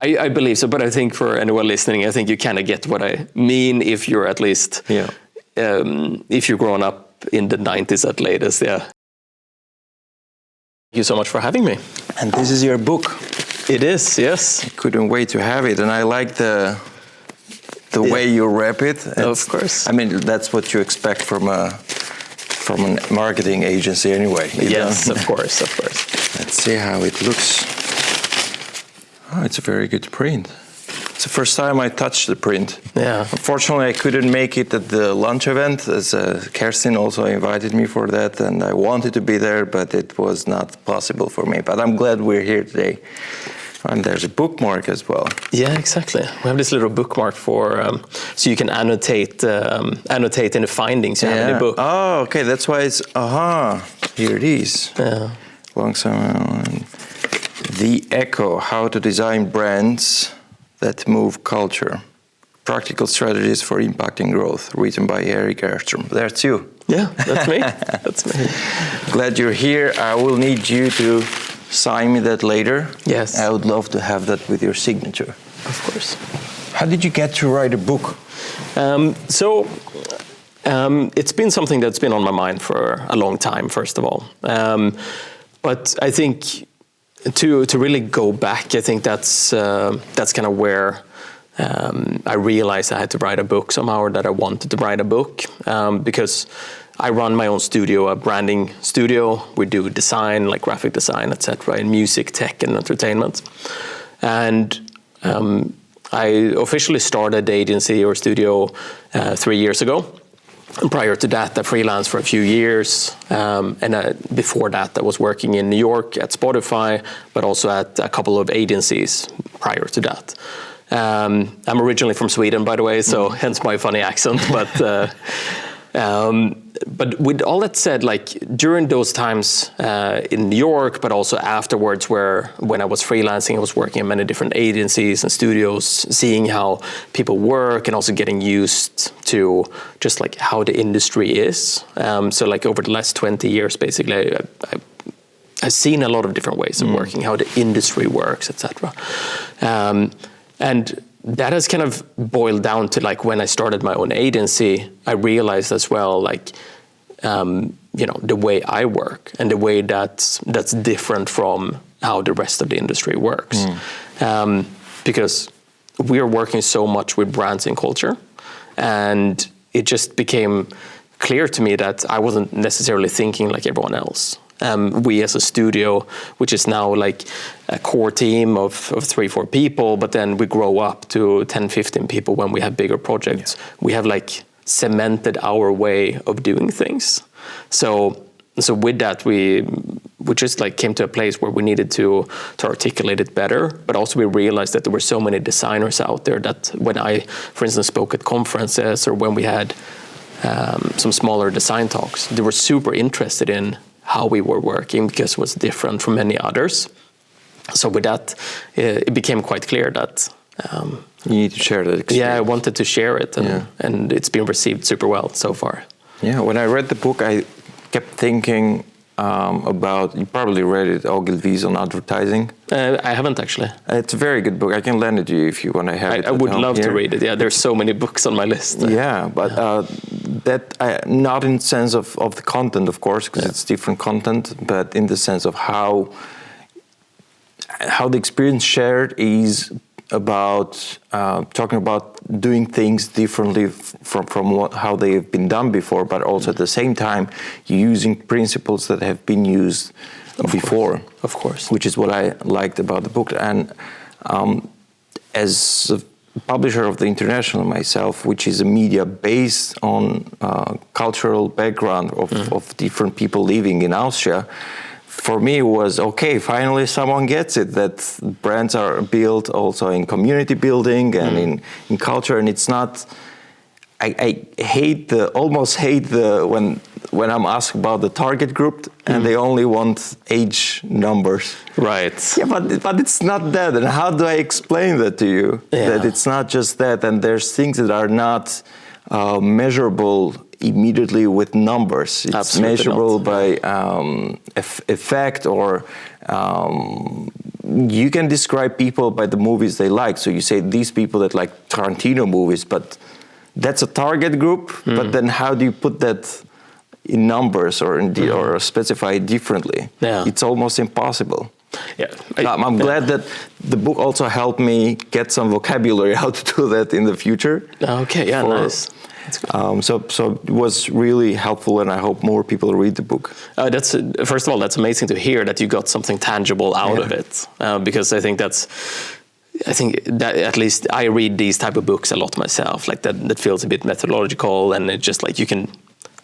I believe so, but I think for anyone listening, I think you kind of get what I mean if you're at least, if you're grown up in the 90s at latest, yeah. Thank you so much for having me. And this is your book. It is, yes. I couldn't wait to have it, and I like the way you wrap it. Of course. I mean, that's what you expect from a marketing agency anyway. Yes, of course. Let's see how it looks. Oh, it's a very good print. It's the first time I touched the print. Yeah. Unfortunately, I couldn't make it at the lunch event, as Herrström also invited me for that, and I wanted to be there, but it was not possible for me. But I'm glad we're here today. And there's a bookmark as well. Yeah, exactly. We have this little bookmark for, so you can annotate any findings you have in the book. Oh, okay. That's why it's, here it is. Yeah. The Echo, How to Design Brands That Move Culture. Practical Strategies for Impacting Growth, written by Erik Herrström. That's you. Yeah, that's me. That's me. Glad you're here. I will need you to sign me that later. Yes. I would love to have that with your signature. Of course. How did you get to write a book? It's been something that's been on my mind for a long time, first of all. But I think to really go back, I think that's kind of where I realized I had to write a book somehow, or that I wanted to write a book, because I run my own studio, a branding studio. We do design, like graphic design, etc., in music, tech, and entertainment. And I officially started the agency or studio 3 years ago. And prior to that, I freelanced for a few years. Before that, I was working in New York at Spotify, but also at a couple of agencies prior to that. I'm originally from Sweden, by the way, so hence my funny accent. But with all that said, like during those times in New York, but also afterwards, when I was freelancing, I was working in many different agencies and studios, seeing how people work and also getting used to just like how the industry is. So like over the last 20 years, basically, I've seen a lot of different ways of working, how the industry works, etc. And that has kind of boiled down to like when I started my own agency, I realized as well, like, the way I work and the way that's different from how the rest of the industry works. Because we are working so much with brands and culture, and it just became clear to me that I wasn't necessarily thinking like everyone else. We as a studio, which is now like a core team of 3-4 people, but then we grow up to 10-15 people when we have bigger projects. Yeah. We have like cemented our way of doing things. So with that, we just like came to a place where we needed to articulate it better, but also we realized that there were so many designers out there that when I, for instance, spoke at conferences or when we had some smaller design talks, they were super interested in how we were working because it was different from many others. So with that, it became quite clear that you need to share that experience. Yeah, I wanted to share it, and it's been received super well so far. Yeah, when I read the book, I kept thinking about, you probably read it, Ogilvy's on advertising. I haven't actually. It's a very good book. I can lend it to you if you want to have it. I would love to read it. Yeah, there's so many books on my list. Yeah, but not in the sense of the content, of course, because it's different content, but in the sense of how the experience shared is about talking about doing things differently from how they have been done before, but also at the same time using principles that have been used before. Of course. Which is what I liked about the book. And as a publisher of The International myself, which is a media based on cultural background of different people living in Austria, for me, it was, okay, finally someone gets it, that brands are built also in community building and in culture. And it's not, I almost hate when I'm asked about the target group and they only want age numbers. Right. Yeah, but it's not that. And how do I explain that to you? Yeah. That it's not just that. And there's things that are not measurable immediately with numbers. It's Absolutely measurable not. by effect, or you can describe people by the movies they like. So you say these people that like Tarantino movies, but that's a target group. But then how do you put that in numbers or or specify it differently? Yeah. It's almost impossible. Yeah, I'm glad that the book also helped me get some vocabulary how to do that in the future. Okay, yeah, nice. That's good. So it was really helpful, and I hope more people read the book. That's first of all, that's amazing to hear that you got something tangible out of it, because I think that at least I read these type of books a lot myself. Like that feels a bit methodological, and it just like you can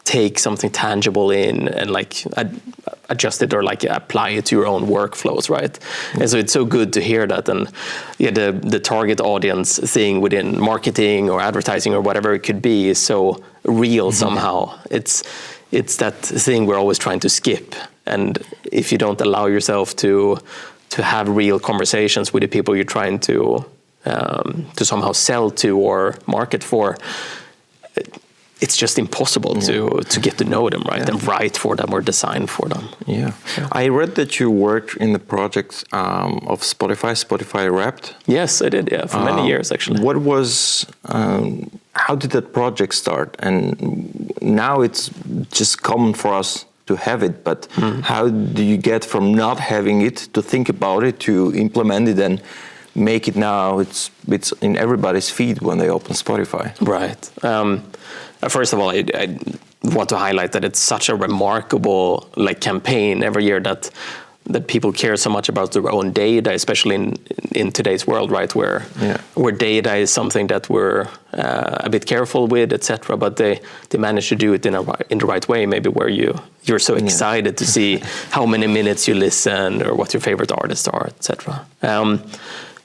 take something tangible in and like adjust it or like apply it to your own workflows, right? And so it's so good to hear that. And yeah, the target audience thing within marketing or advertising or whatever it could be is so real somehow. It's that thing we're always trying to skip. And if you don't allow yourself to have real conversations with the people you're trying to somehow sell to or market for, it's just impossible to get to know them, right? And write for them or design for them. Yeah. I read that you worked in the project of Spotify Wrapped. Yes, I did, for many years actually. What was, how did that project start? And now it's just common for us to have it, but how do you get from not having it to think about it, to implement it and make it now, it's in everybody's feed when they open Spotify? Right. First of all, I want to highlight that it's such a remarkable campaign every year that people care so much about their own data, especially in today's world, right, where data is something that we're a bit careful with, etc. But they manage to do it in the right way, maybe where you're so excited to see how many minutes you listen or what your favorite artists are, etc.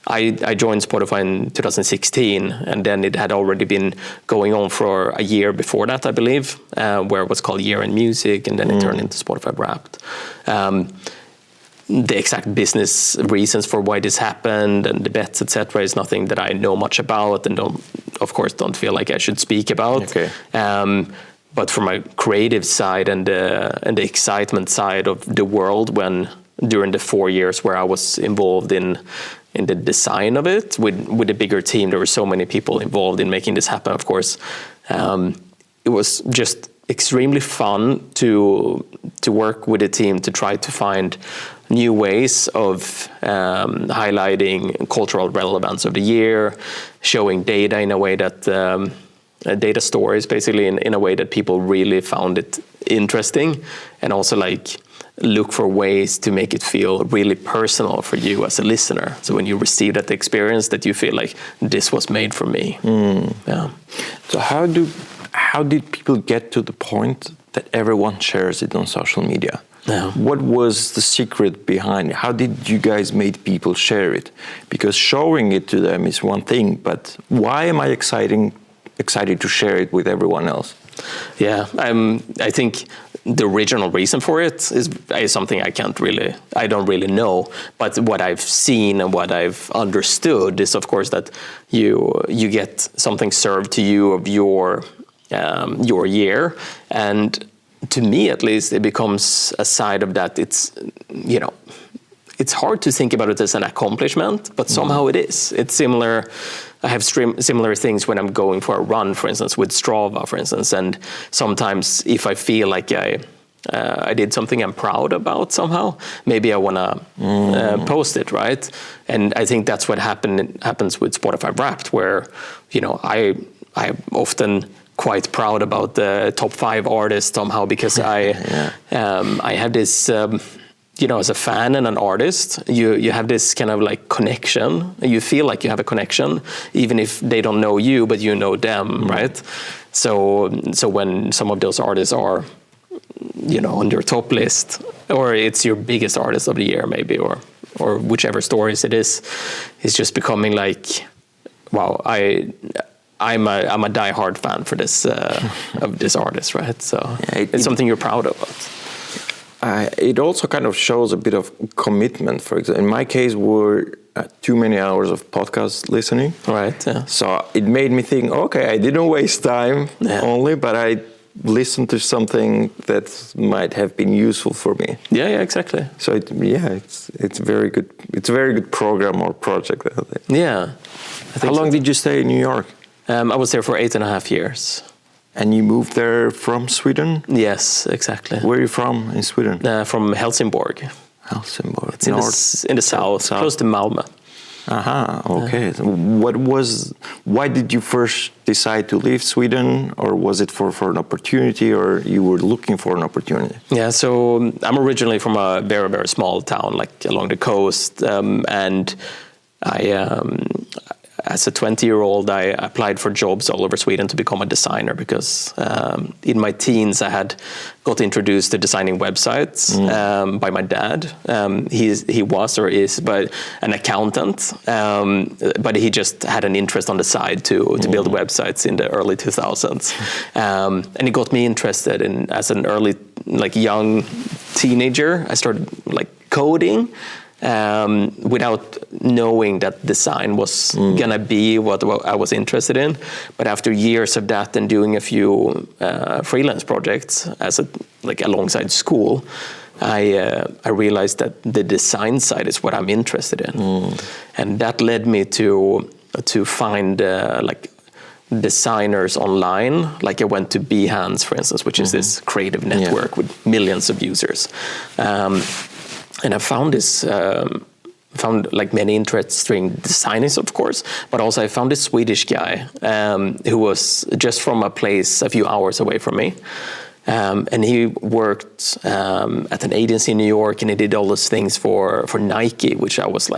I joined Spotify in 2016, and then it had already been going on for a year before that, I believe, where it was called Year in Music, and then it turned into Spotify Wrapped. The exact business reasons for why this happened and the bets, etc., is nothing that I know much about, and don't feel like I should speak about. Okay. But from my creative side and the excitement side of the world, during the 4 years where I was involved in the design of it with a bigger team, there were so many people involved in making this happen. Of course, it was just extremely fun to work with a team to try to find new ways of highlighting cultural relevance of the year, showing data in a way that data stories basically in a way that people really found it interesting, and also look for ways to make it feel really personal for you as a listener. So when you receive that experience, that you feel like this was made for me. Yeah. So how did people get to the point that everyone shares it on social media? Yeah. What was the secret behind it? How did you guys make people share it? Because showing it to them is one thing, but why am I excited to share it with everyone else? Yeah, I think the original reason for it is something I don't really know. But what I've seen and what I've understood is, of course, that you get something served to you of your year, and to me at least, it becomes a side of that. It's hard to think about it as an accomplishment, but somehow it is. It's similar. I have similar things when I'm going for a run, for instance, with Strava, for instance. And sometimes if I feel like I did something I'm proud about somehow, maybe I want to post it, right? And I think that's what happens with Spotify Wrapped, where I'm often quite proud about the top 5 artists somehow, because I have this. As a fan and an artist, you have this kind of connection. You feel like you have a connection, even if they don't know you, but you know them, right? So when some of those artists are, on your top list, or it's your biggest artist of the year, maybe, or whichever stories it is, it's just becoming wow, I'm a diehard fan for this of this artist, right? So it's something you're proud of. It also kind of shows a bit of commitment. For example, in my case, were too many hours of podcast listening. Right. Yeah. So it made me think, okay, I didn't waste time only, but I listen to something that might have been useful for me. Yeah, exactly. So it's very good. It's a very good program or project. Yeah. How long did you stay in New York? I was there for 8.5 years. And you moved there from Sweden? Yes, exactly. Where are you from in Sweden? From Helsingborg. Helsingborg. It's in the south, close to Malmö. Aha, okay. Why did you first decide to leave Sweden, or was it for an opportunity, or you were looking for an opportunity? Yeah, so I'm originally from a very, very small town, like along the coast, and as a 20-year-old, I applied for jobs all over Sweden to become a designer because in my teens I had got introduced to designing websites by my dad. He was or is an accountant, but he just had an interest on the side to build websites in the early 2000s. And it got me interested in, as an early, young teenager, I started coding. Without knowing that design was gonna be what I was interested in, but after years of that and doing a few freelance projects alongside school, I realized that the design side is what I'm interested in, and that led me to find designers online. I went to Behance, for instance, which is this creative network with millions of users. And I found many interesting designers, of course, but also I found this Swedish guy who was just from a place a few hours away from me. And he worked at an agency in New York, and he did all those things for Nike, which I was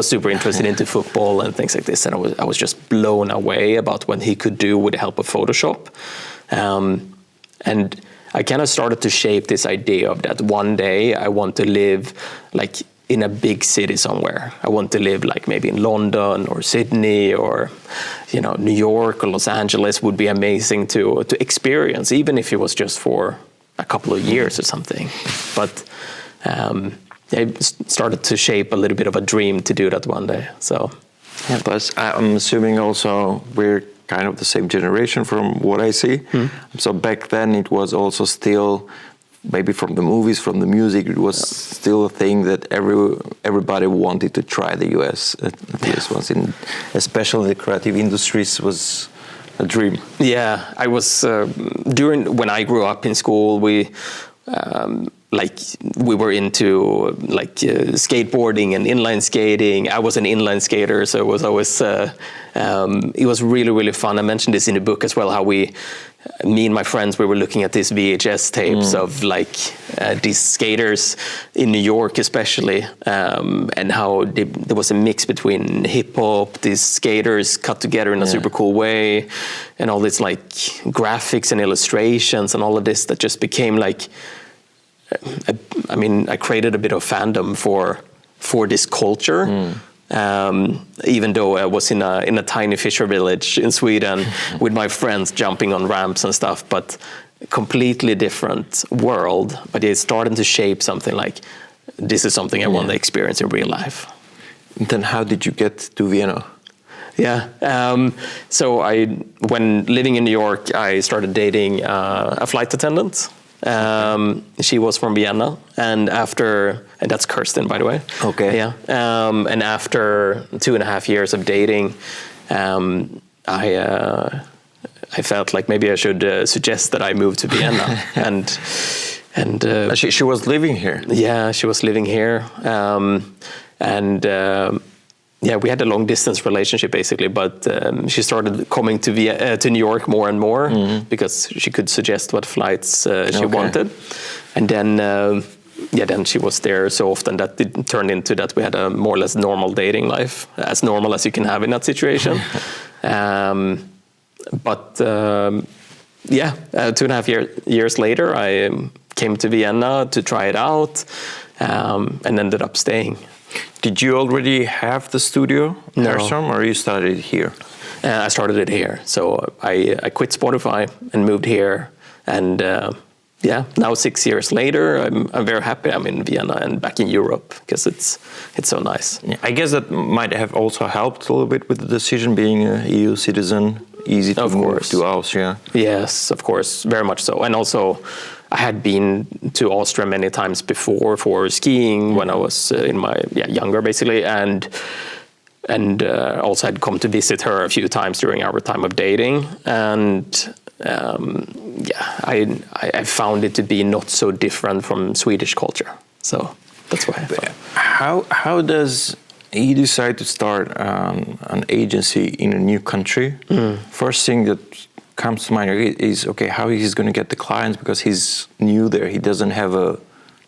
super interested into football and things like this. And I was just blown away about what he could do with the help of Photoshop. And I kind of started to shape this idea of that one day I want to live in a big city somewhere. I want to live maybe in London or Sydney or New York or Los Angeles would be amazing to experience, even if it was just for a couple of years or something. But I started to shape a little bit of a dream to do that one day. So yeah, plus I'm assuming also we're kind of the same generation from what I see. So back then it was also still, maybe from the movies, from the music, it was still a thing that everybody wanted to try the US. At least once, especially the creative industries was a dream. Yeah, I was, when I grew up in school, we were into skateboarding and inline skating. I was an inline skater, so it was always it was really, really fun. I mentioned this in the book as well, how me and my friends, we were looking at these VHS tapes of these skaters in New York especially, and how there was a mix between hip hop, these skaters cut together in a super cool way, and all this graphics and illustrations and all of this that just became I created a bit of fandom for this culture, even though I was in a tiny fisher village in Sweden with my friends jumping on ramps and stuff, but completely different world. But it's starting to shape something this is something I want to experience in real life. And then how did you get to Vienna? Yeah, so when living in New York, I started dating a flight attendant. She was from Vienna, and that's Kirsten, by the way. Okay. Yeah. And after 2.5 years of dating, I felt like maybe I should suggest that I move to Vienna, and she was living here. Yeah, she was living here, we had a long distance relationship basically, but she started coming to New York more and more because she could suggest what flights she wanted. And then she was there so often that it turned into that we had a more or less normal dating life, as normal as you can have in that situation. 2.5 years later, I came to Vienna to try it out and ended up staying. Did you already have the studio, Herrström, or you started it here? I started it here. So I quit Spotify and moved here. And now 6 years later, I'm very happy I'm in Vienna and back in Europe because it's so nice. Yeah, I guess that might have also helped a little bit with the decision being an EU citizen. easy to Of move course. to Austria. Yes, of course, very much so. And also, I had been to Austria many times before for skiing when I was in my younger, basically, and also had come to visit her a few times during our time of dating, and I found it to be not so different from Swedish culture. So that's why I thought. How does he decide to start an agency in a new country? First thing that comes to mind is, okay, how he's going to get the clients, because he's new there. He doesn't have a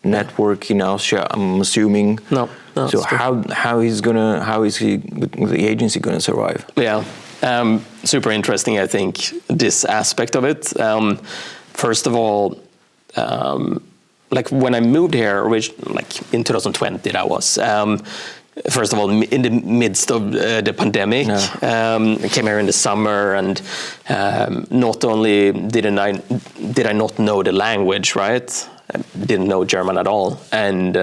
network in Austria, I'm assuming. No, so how is the agency going to survive? Yeah, super interesting, I think, this aspect of it. First of all, like when I moved here, like in 2020, that was. First of all, in the midst of the pandemic, I came here in the summer, and not only did I not know the language, right? I didn't know German at all, and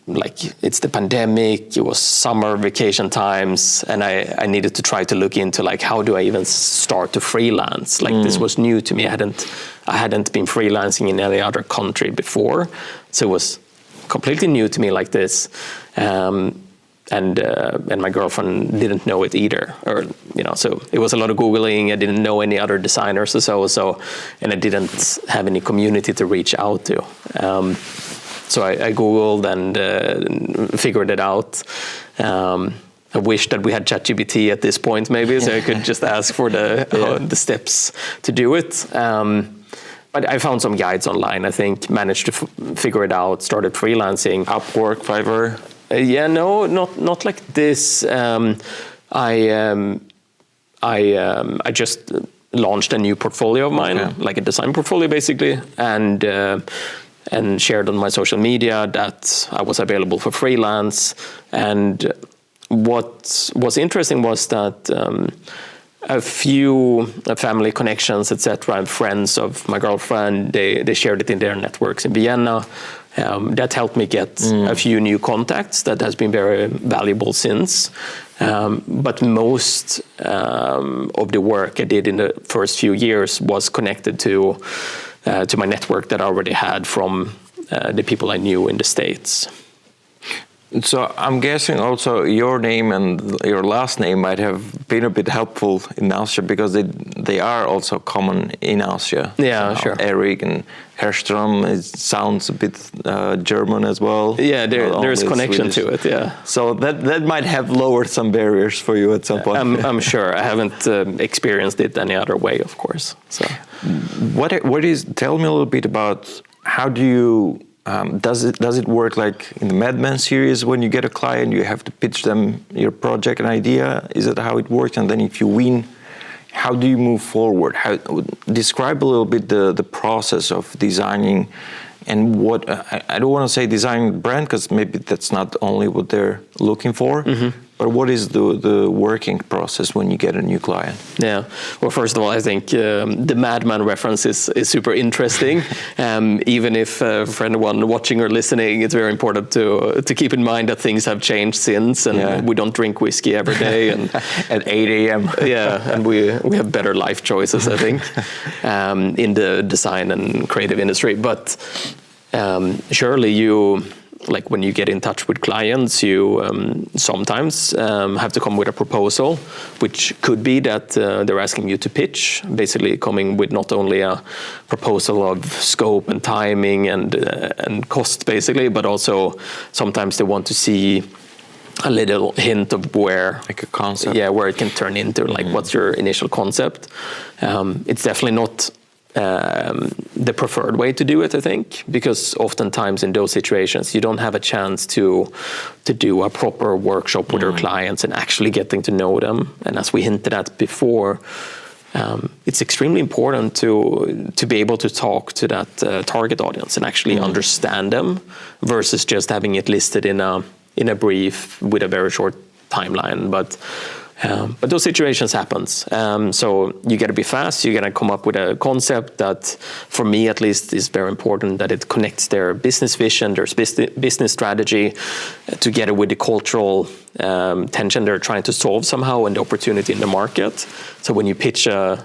like it's the pandemic. It was summer vacation times, and I needed to try to look into like how do I even start to freelance? Like this was new to me. I hadn't been freelancing in any other country before, so it was completely new to me like this, and my girlfriend didn't know it either, or so it was a lot of Googling. I didn't know any other designers or so, and I didn't have any community to reach out to. So I Googled and figured it out. I wish that we had ChatGPT at this point, maybe, so I could just ask for the steps to do it. But I found some guides online, I think, managed to figure it out, started freelancing. Upwork, Fiverr? Not like this. I just launched a new portfolio of mine, like a design portfolio, basically, and shared on my social media that I was available for freelance. And what was interesting was that a few family connections, etc., and friends of my girlfriend, they shared it in their networks in Vienna. That helped me get a few new contacts that has been very valuable since. But most of the work I did in the first few years was connected to my network that I already had from the people I knew in the States. So I'm guessing also your name and your last name might have been a bit helpful in Austria, because they are also common in Austria. Yeah, sure. Erik and Herrström, it sounds a bit German as well. Yeah, there's connection Swedish to it, yeah. So that might have lowered some barriers for you at some point. I'm sure. I haven't experienced it any other way, of course. So, tell me a little bit about how do you... does it work like in the Mad Men series? When you get a client, you have to pitch them your project and idea. Is that how it works? And then if you win, how do you move forward? Describe a little bit the process of designing, and what I don't want to say designing the brand, because maybe that's not only what they're looking for. But what is the working process when you get a new client? Yeah. Well, first of all, I think the Madman reference is super interesting. Even if for anyone watching or listening, it's very important to keep in mind that things have changed since, and we don't drink whiskey every day, and at 8 a.m. Yeah, and we have better life choices, I think, in the design and creative industry. But surely you, like when you get in touch with clients, you sometimes have to come with a proposal, which could be that they're asking you to pitch, basically coming with not only a proposal of scope and timing and cost, basically, but also sometimes they want to see a little hint of where, like a concept, where it can turn into, like what's your initial concept. It's definitely not the preferred way to do it, I think, because oftentimes in those situations you don't have a chance to do a proper workshop with your clients and actually getting to know them. And as we hinted at before, it's extremely important to be able to talk to that target audience and actually understand them, versus just having it listed in a brief with a very short timeline. But But those situations happens. So you got to be fast. You got to come up with a concept that, for me at least, is very important, that it connects their business vision, their business strategy, together with the cultural tension they're trying to solve somehow, and the opportunity in the market. So when you pitch an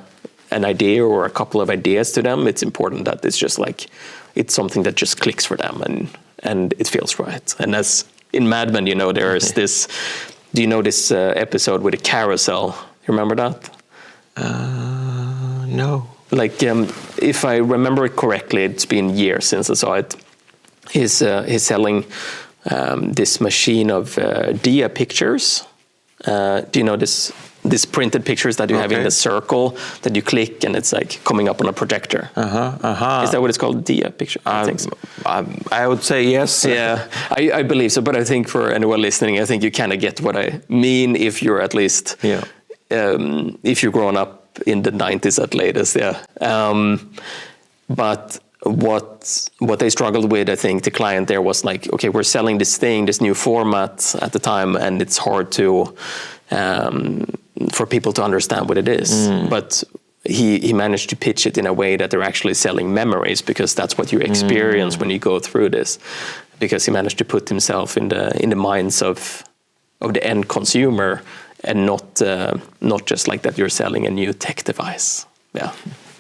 idea or a couple of ideas to them, it's important that it's just like, it's something that just clicks for them and it feels right. And as in Mad Men, there's this. Do you know this episode with a carousel? You remember that? No. Like, if I remember it correctly, it's been years since I saw it. He's selling this machine of dia pictures. Do you know this printed pictures that you have in the circle that you click and it's like coming up on a projector? Is that what it's called? Dia picture? I think so. I would say yes. Yeah, I believe so. But I think for anyone listening, I think you kind of get what I mean if you're at least, if you're growing up in the 90s at latest. Yeah. But what they struggled with, I think the client there was like, okay, we're selling this new format at the time, and it's hard to for people to understand what it is. But he managed to pitch it in a way that they're actually selling memories, because that's what you experience when you go through this. Because he managed to put himself in the minds of the end consumer, and not just like that you're selling a new tech device. Yeah,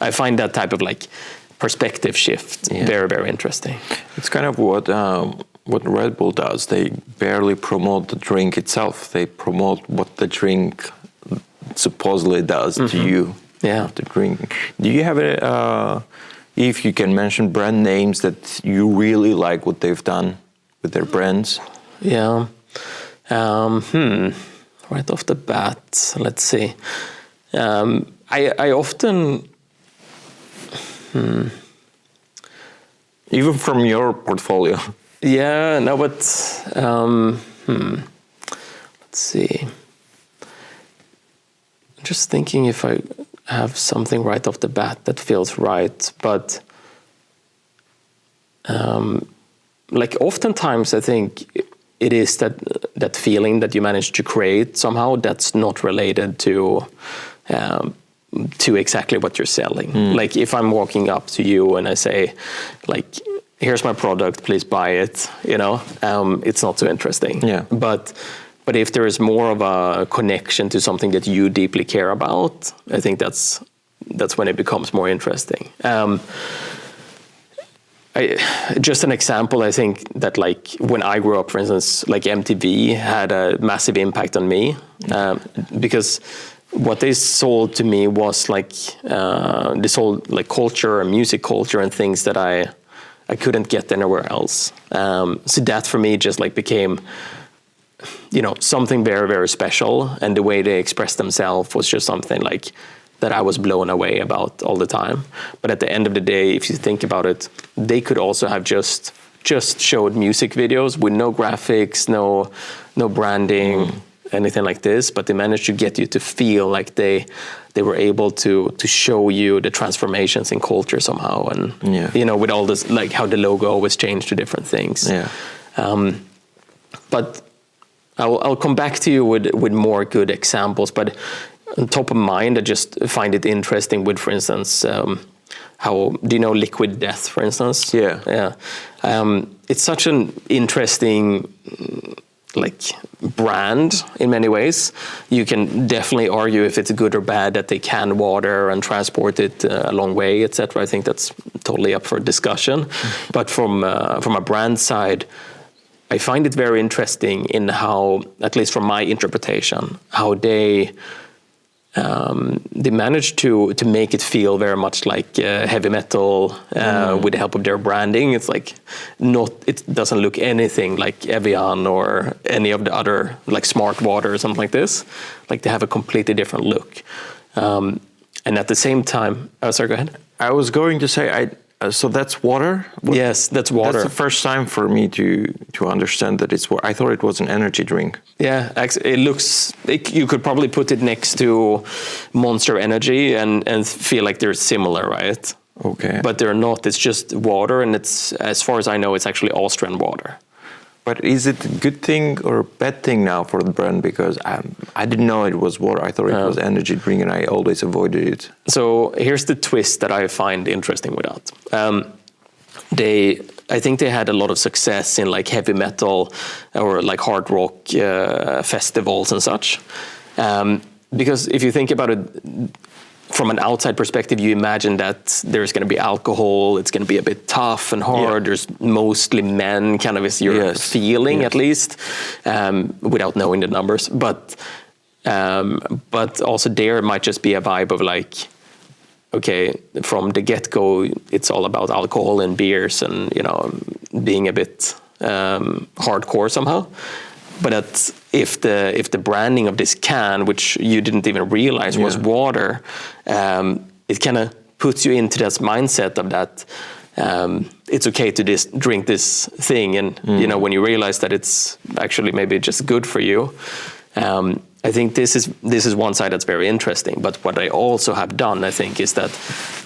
I find that type of like perspective shift very, very interesting. It's kind of what Red Bull does. They barely promote the drink itself. They promote what the drink supposedly does to you. Yeah, the drink. Do you have if you can mention brand names that you really like what they've done with their brands? Yeah. Right off the bat, let's see. I often. Even from your portfolio. Yeah, no, but let's see. I'm just thinking if I have something right off the bat that feels right, but like oftentimes I think it is that feeling that you manage to create somehow that's not related to exactly what you're selling. Like if I'm walking up to you and I say, like, here's my product, please buy it, it's not so interesting. Yeah. But if there is more of a connection to something that you deeply care about, I think that's when it becomes more interesting. Just an example, I think that like when I grew up, for instance, like MTV had a massive impact on me because what they sold to me was like this whole like culture and music culture and things that I couldn't get anywhere else. So that for me just like became, something very, very special. And the way they expressed themselves was just something like that I was blown away about all the time. But at the end of the day, if you think about it, they could also have just showed music videos with no graphics, no branding, anything like this. But they managed to get you to feel like they were able to show you the transformations in culture somehow. And, with all this, like how the logo always changed to different things. Yeah. But I'll come back to you with more good examples. But on top of mind, I just find it interesting with, for instance, how, do you know Liquid Death, for instance? Yeah. It's such an interesting brand in many ways. You can definitely argue if it's good or bad that they can water and transport it a long way, etc. I think that's totally up for discussion. But from a brand side, I find it very interesting in how, at least from my interpretation, how they managed to make it feel very much like heavy metal with the help of their branding. It's like it doesn't look anything like Evian or any of the other like Smart Water or something like this. Like they have a completely different look. And at the same time, sorry, go ahead. I was going to say, so that's water? Yes, that's water. That's the first time for me to understand that it's water. I thought it was an energy drink. Yeah, it looks. You could probably put it next to Monster Energy and feel like they're similar, right? Okay. But they're not. It's just water, and it's, as far as I know, it's actually Austrian water. But is it a good thing or a bad thing now for the brand? Because I didn't know it was water. I thought it was energy drink, and I always avoided it. So here's the twist that I find interesting with that. I think they had a lot of success in like heavy metal or like hard rock festivals and such. Because if you think about it from an outside perspective, you imagine that there's going to be alcohol, it's going to be a bit tough and hard, there's mostly men, kind of is your feeling at least, without knowing the numbers. But also there might just be a vibe of like, okay, from the get-go, it's all about alcohol and beers and, you know, being a bit hardcore somehow. But if the branding of this can, which you didn't even realize was water, it kind of puts you into this mindset of that it's okay to drink this thing, and you know, when you realize that it's actually maybe just good for you. I think this is one side that's very interesting. But what they also have done, I think, is that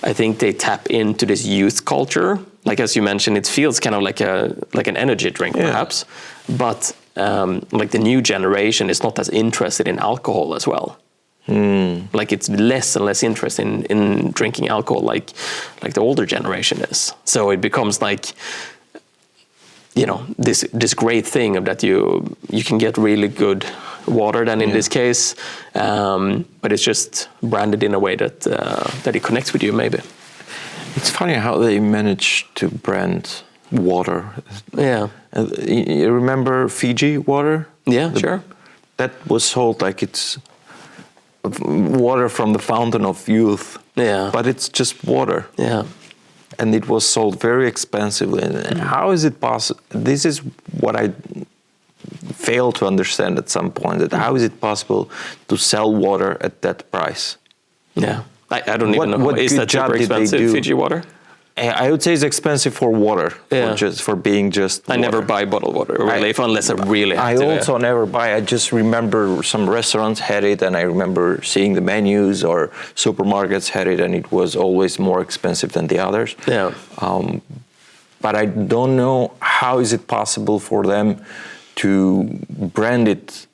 I think they tap into this youth culture. Like as you mentioned, it feels kind of like an energy drink, perhaps. But like the new generation is not as interested in alcohol as well. Like it's less and less interested in drinking alcohol, like the older generation is. So it becomes like, you know, this great thing of that you can get really good water than in this case, but it's just branded in a way that it connects with you, maybe. It's funny how they manage to brand water. Yeah. You remember Fiji water? Yeah, sure. That was sold like it's water from the fountain of youth. Yeah. But it's just water. Yeah. And it was sold very expensively. And how is it possible? This is what I fail to understand at some point. That how is it possible to sell water at that price? Yeah. I don't even know. Is that super expensive, Fiji water? I would say it's expensive for water, for being just I water. never buy bottled water, really, unless I really have to. I also never buy. I just remember some restaurants had it, and I remember seeing the menus, or supermarkets had it, and it was always more expensive than the others. Yeah. But I don't know how is it possible for them to brand it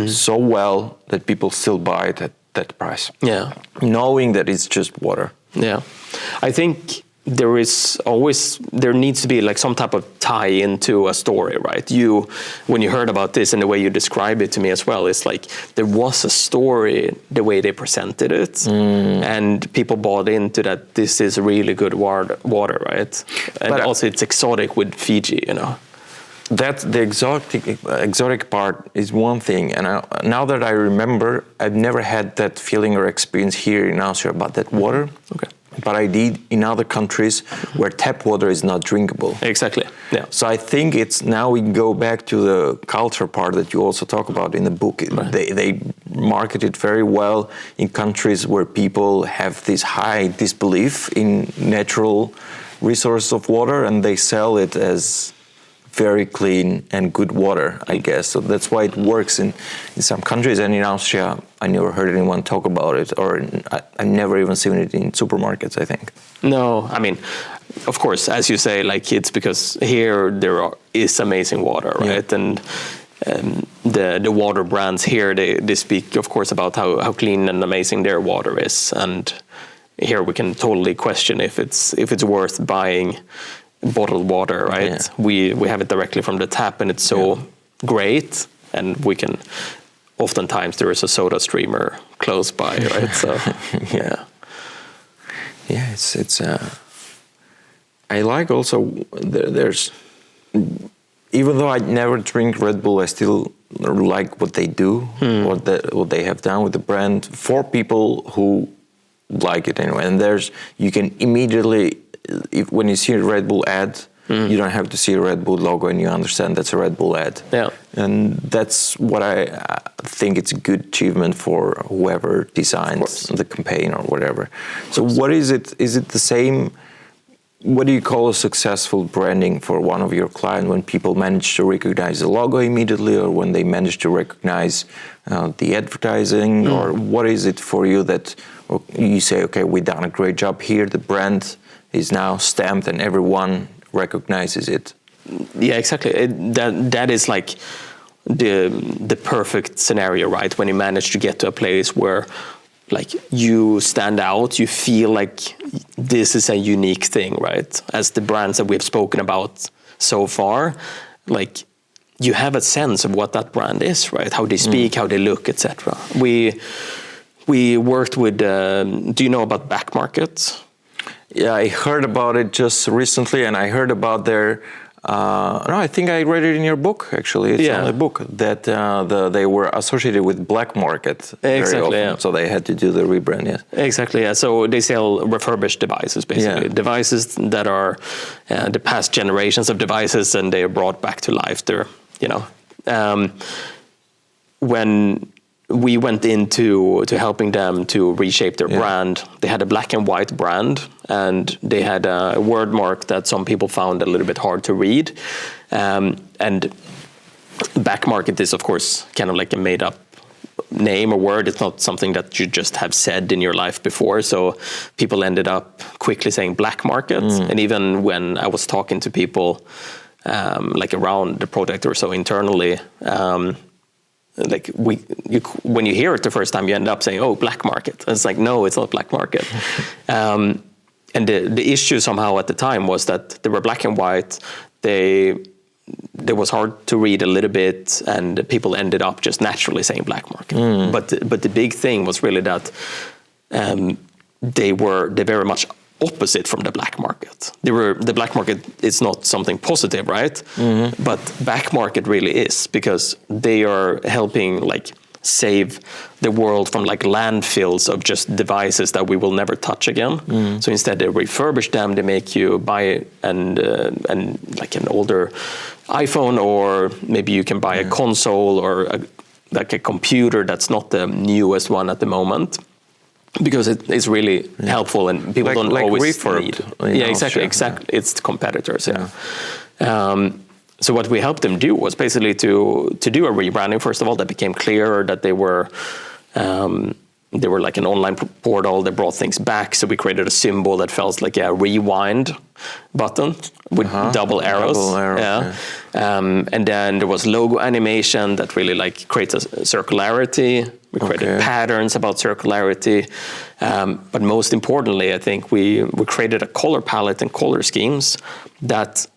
so well that people still buy it at that price. Yeah. Knowing that it's just water. Yeah. I think there needs to be like some type of tie into a story, right? When you heard about this and the way you describe it to me as well, it's like there was a story the way they presented it, and people bought into that this is really good water, right? And but also it's exotic with Fiji, you know. That's the exotic part is one thing, and now that I remember, I've never had that feeling or experience here in Austria about that water. Okay. But I did in other countries where tap water is not drinkable. Exactly. Yeah. So I think it's now we go back to the culture part that you also talk about in the book. Right. They market it very well in countries where people have this high disbelief in natural resources of water, and they sell it as very clean and good water, I guess. So that's why it works in some countries. And in Austria, I never heard anyone talk about it, or I've never even seen it in supermarkets, I think. No, I mean, of course, as you say, like it's because here is amazing water, right? Yeah. And the water brands here, they speak, of course, about how clean and amazing their water is. And here we can totally question if it's worth buying bottled water, right? Yeah. We have it directly from the tap, and it's so great, and we can oftentimes there is a soda streamer close by, right? So it's I like also there's, even though I never drink Red Bull, I still like what they do, what they have done with the brand for people who like it anyway. And you can immediately, when you see a Red Bull ad, you don't have to see a Red Bull logo and you understand that's a Red Bull ad. Yeah. And that's what I think it's a good achievement for whoever designs the campaign or whatever. So what is it? Is it the same? What do you call a successful branding for one of your clients, when people manage to recognize the logo immediately, or when they manage to recognize the advertising, or what is it for you that you say, okay, we've done a great job here, the brand is now stamped and everyone recognizes it? Yeah, exactly. That is like the perfect scenario, right? When you manage to get to a place where like you stand out, you feel like this is a unique thing, right? As the brands that we've spoken about so far, like you have a sense of what that brand is, right? How they speak, how they look, etc. We worked with, do you know about Back Market? Yeah, I heard about it just recently, and I heard about their. No, I think I read it in your book. Actually, it's on the book that they were associated with black market very often, yeah. so they had to do the rebrand. Yes, exactly. Yeah. So they sell refurbished devices, basically devices that are the past generations of devices, and they are brought back to life. They're, when we went into helping them to reshape their brand, they had a black and white brand, and they had a word mark that some people found a little bit hard to read. And Back Market is, of course, kind of like a made-up name or word. It's not something that you just have said in your life before. So people ended up quickly saying Black Market. And even when I was talking to people like around the project or so internally, like when you hear it the first time, you end up saying, "Oh, black market." And it's like, no, it's not black market. And the issue somehow at the time was that they were black and white. They was hard to read a little bit, and people ended up just naturally saying black market. But the big thing was really that they very much opposite from the black market. The black market is not something positive, right? But back market really is, because they are helping like save the world from like landfills of just devices that we will never touch again. So instead they refurbish them, they make you buy and like an older iPhone, or maybe you can buy a console or like a computer that's not the newest one at the moment. Because it's really helpful, and people don't always need. Yeah, exactly. It's competitors. So what we helped them do was basically to do a rebranding. First of all, that became clearer that they were like an online portal. They brought things back. So we created a symbol that felt like a rewind button with double arrows. And then there was logo animation that really like creates a circularity. We created patterns about circularity. But most importantly, I think we created a color palette and color schemes that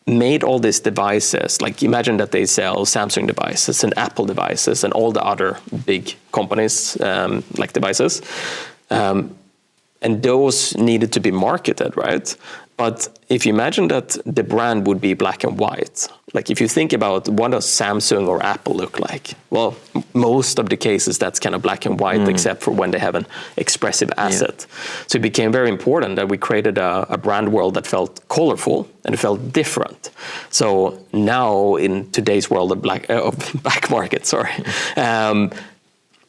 made all these devices, like imagine that they sell Samsung devices and Apple devices and all the other big companies like devices. And those needed to be marketed, right? But if you imagine that the brand would be black and white, like if you think about what does Samsung or Apple look like? Well, most of the cases that's kind of black and white, except for when they have an expressive asset. So it became very important that we created a brand world that felt colorful and it felt different. So now in today's world of back market,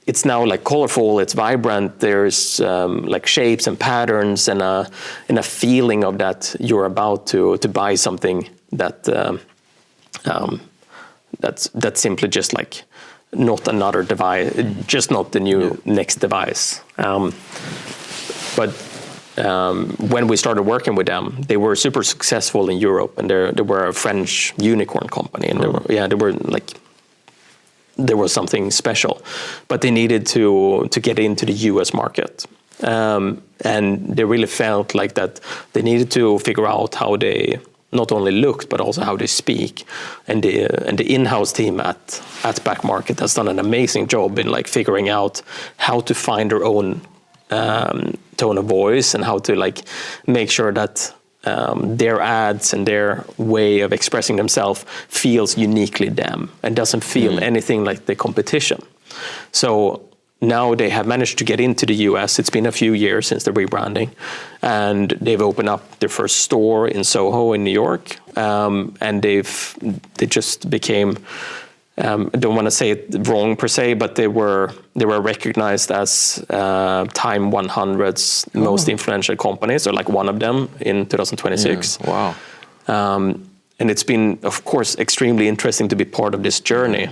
it's now like colorful, it's vibrant, there's like shapes and patterns and a feeling of that you're about to buy something that's simply just like not another device, just not the new next device. But when we started working with them, they were super successful in Europe, and they were a French unicorn company, and they were like, there was something special, but they needed to get into the US market. And they really felt like that they needed to figure out how they not only looked, but also how they speak. And the in-house team at Back Market has done an amazing job in like figuring out how to find their own tone of voice and how to like make sure that their ads and their way of expressing themselves feels uniquely them and doesn't feel anything like the competition. So now they have managed to get into the US. It's been a few years since the rebranding, and they've opened up their first store in Soho in New York. And they just became, I don't want to say it wrong per se, but they were recognized as Time 100's most influential companies, or like one of them in 2026. Yeah. Wow. And it's been, of course, extremely interesting to be part of this journey.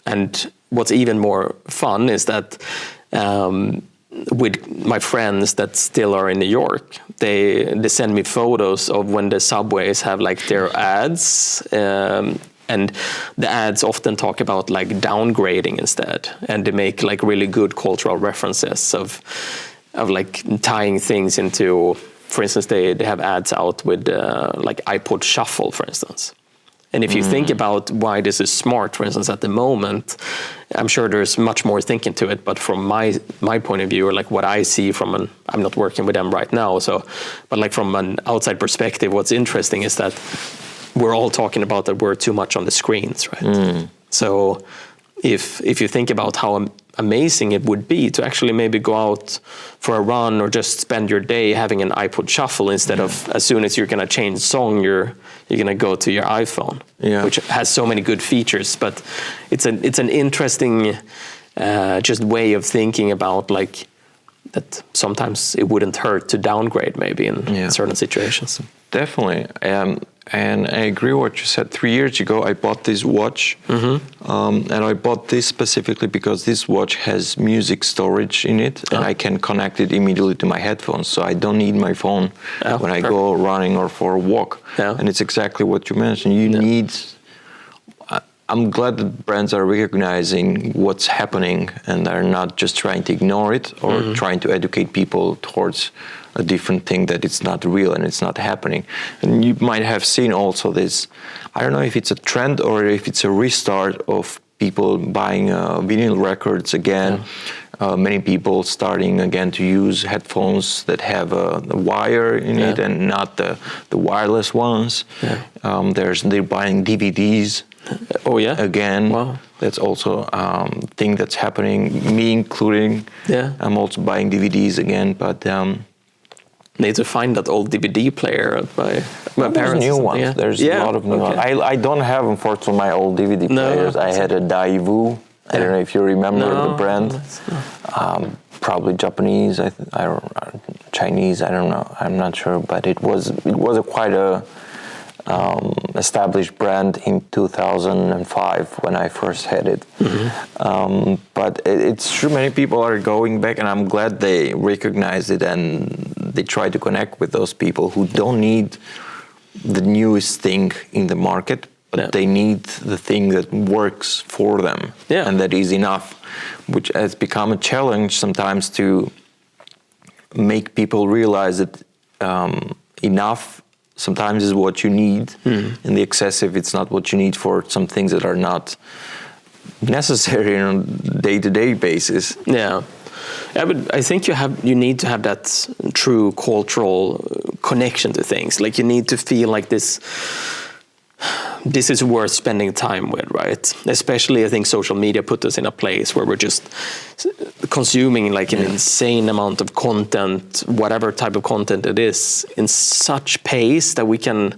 And what's even more fun is that with my friends that still are in New York, they send me photos of when the subways have like their ads, and the ads often talk about like downgrading instead, and they make like really good cultural references of like tying things into. For instance, they have ads out with like iPod Shuffle, for instance. And if you think about why this is smart, for instance, at the moment, I'm sure there's much more thinking to it. But from my point of view, or like what I see from I'm not working with them right now, but like from an outside perspective, what's interesting is that we're all talking about that we're too much on the screens, right? So if you think about how amazing it would be to actually maybe go out for a run or just spend your day having an iPod Shuffle instead of as soon as you're going to change song, you're going to go to your iPhone, which has so many good features. But it's an interesting just way of thinking about like that sometimes it wouldn't hurt to downgrade maybe in certain situations. Definitely. And I agree with what you said. 3 years ago, I bought this watch. And I bought this specifically because this watch has music storage in it, and I can connect it immediately to my headphones. So I don't need my phone when I go running or for a walk. And it's exactly what you mentioned. You need... I'm glad that brands are recognizing what's happening and are not just trying to ignore it or trying to educate people towards a different thing that it's not real and it's not happening. And you might have seen also this, I don't know if it's a trend or if it's a restart of people buying vinyl records again. Many people starting again to use headphones that have a wire in it and not the wireless ones. They're buying DVDs. Again. Wow. That's also a thing that's happening, me including. I'm also buying DVDs again, but need to find that old DVD player at my parents. There's new ones. There's a lot of new ones. I don't have, unfortunately, my old DVD players. I had a Daewoo. I don't know if you remember the brand. Probably Japanese, Chinese. I don't know. I'm not sure, but it was quite a established brand in 2005 when I first had it. But it's true, many people are going back, and I'm glad they recognize it and they try to connect with those people who don't need the newest thing in the market, but they need the thing that works for them and that is enough, which has become a challenge sometimes to make people realize that enough sometimes is what you need, and the excessive, it's not what you need for some things that are not necessary on a day-to-day basis. But I think you need to have that true cultural connection to things. Like you need to feel like this is worth spending time with, right? Especially I think social media put us in a place where we're just consuming like an insane amount of content, whatever type of content it is, in such pace that we can,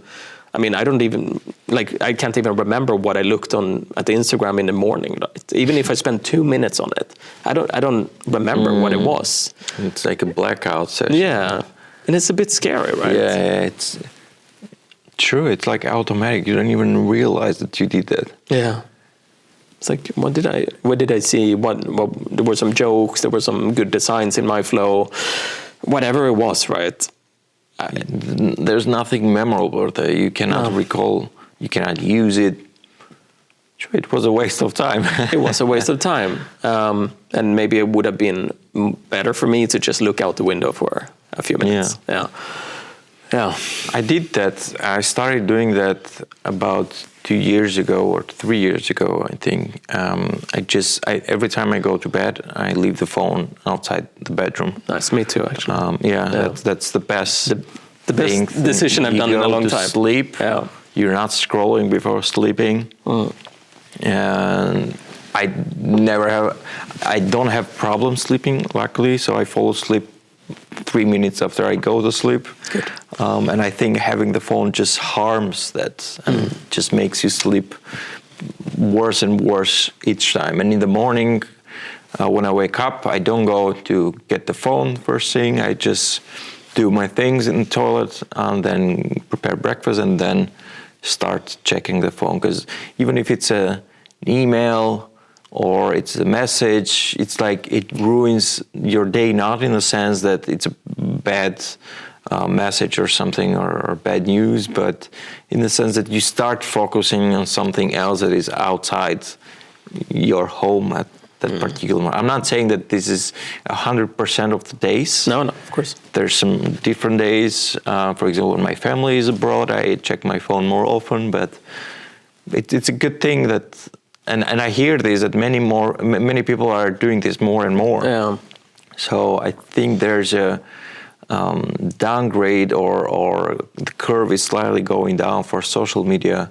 I can't even remember what I looked on at Instagram in the morning. Right? Even if I spend 2 minutes on it, I don't remember what it was. It's like a blackout session. And it's a bit scary, right? It's true. It's like automatic. You don't even realize that you did that. It's like, what did I see? What there were some jokes, there were some good designs in my flow, whatever it was, right? There's nothing memorable there. You cannot recall, you cannot use it. Sure, it was a waste of time. It was a waste of time. And maybe it would have been better for me to just look out the window for a few minutes. I did that. I started doing that about 2 years ago or 3 years ago, I think. Every time I go to bed, I leave the phone outside the bedroom. Nice, me too, actually. That's the best. The best decision I've done in a long time. Sleep. You're not scrolling before sleeping. And I don't have problems sleeping, luckily. So I fall asleep 3 minutes after I go to sleep. Good. And I think having the phone just harms that and just makes you sleep worse and worse each time. And in the morning, when I wake up, I don't go to get the phone first thing. I just do my things in the toilet and then prepare breakfast and then start checking the phone. Because even if it's an email or it's a message, it's like it ruins your day, not in the sense that it's a bad message or something or bad news, but in the sense that you start focusing on something else that is outside your home at that particular moment. I'm not saying that this is 100% of the days. No, of course. There's some different days. For example, when my family is abroad, I check my phone more often, but it's a good thing that, and I hear this, that many people are doing this more and more. Yeah. So I think there's a downgrade or the curve is slightly going down for social media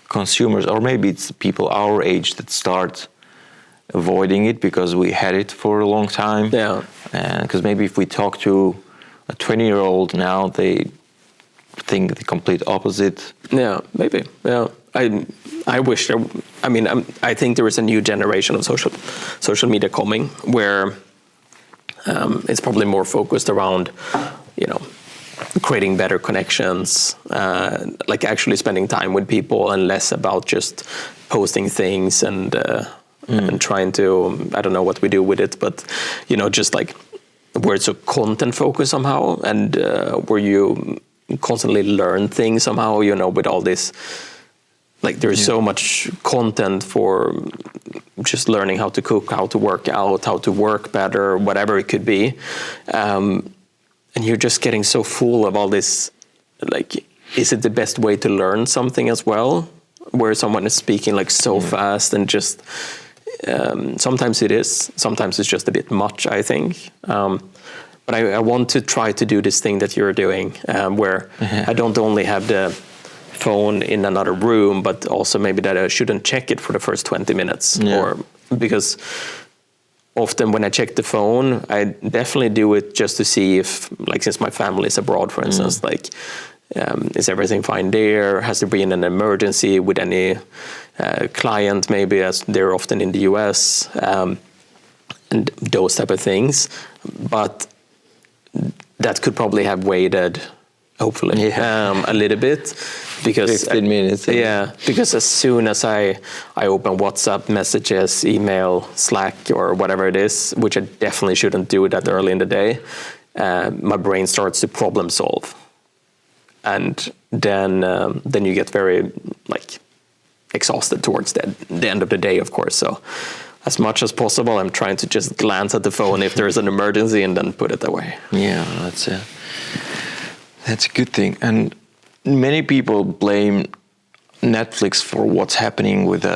consumers, or maybe it's people our age that start avoiding it because we had it for a long time. Yeah. And because maybe if we talk to a 20-year-old now, they think the complete opposite. Yeah, maybe. Yeah, I wish there. I mean, I think there is a new generation of social media coming where it's probably more focused around, creating better connections, like actually spending time with people, and less about just posting things and trying to, I don't know what we do with it, but just like where it's a content focus somehow, and where you constantly learn things somehow, with all this, like there's so much content for just learning how to cook, how to work out, how to work better, whatever it could be. And you're just getting so full of all this, like, is it the best way to learn something as well? Where someone is speaking like so fast and just, sometimes it is, sometimes it's just a bit much, I think. But I want to try to do this thing that you're doing, where I don't only have the phone in another room, but also maybe that I shouldn't check it for the first 20 minutes. Or because often when I check the phone, I definitely do it just to see if, like, since my family is abroad, for instance, like, is everything fine there? Has there been an emergency with any client, maybe, as they're often in the US, and those type of things. But that could probably have waited, hopefully, a little bit, because 15 minutes. Because as soon as I open WhatsApp messages, email, Slack, or whatever it is, which I definitely shouldn't do that early in the day, my brain starts to problem solve, and then you get very, like, exhausted towards the end of the day, of course. So as much as possible, I'm trying to just glance at the phone if there's an emergency and then put it away. Yeah, that's a good thing. And many people blame Netflix for what's happening with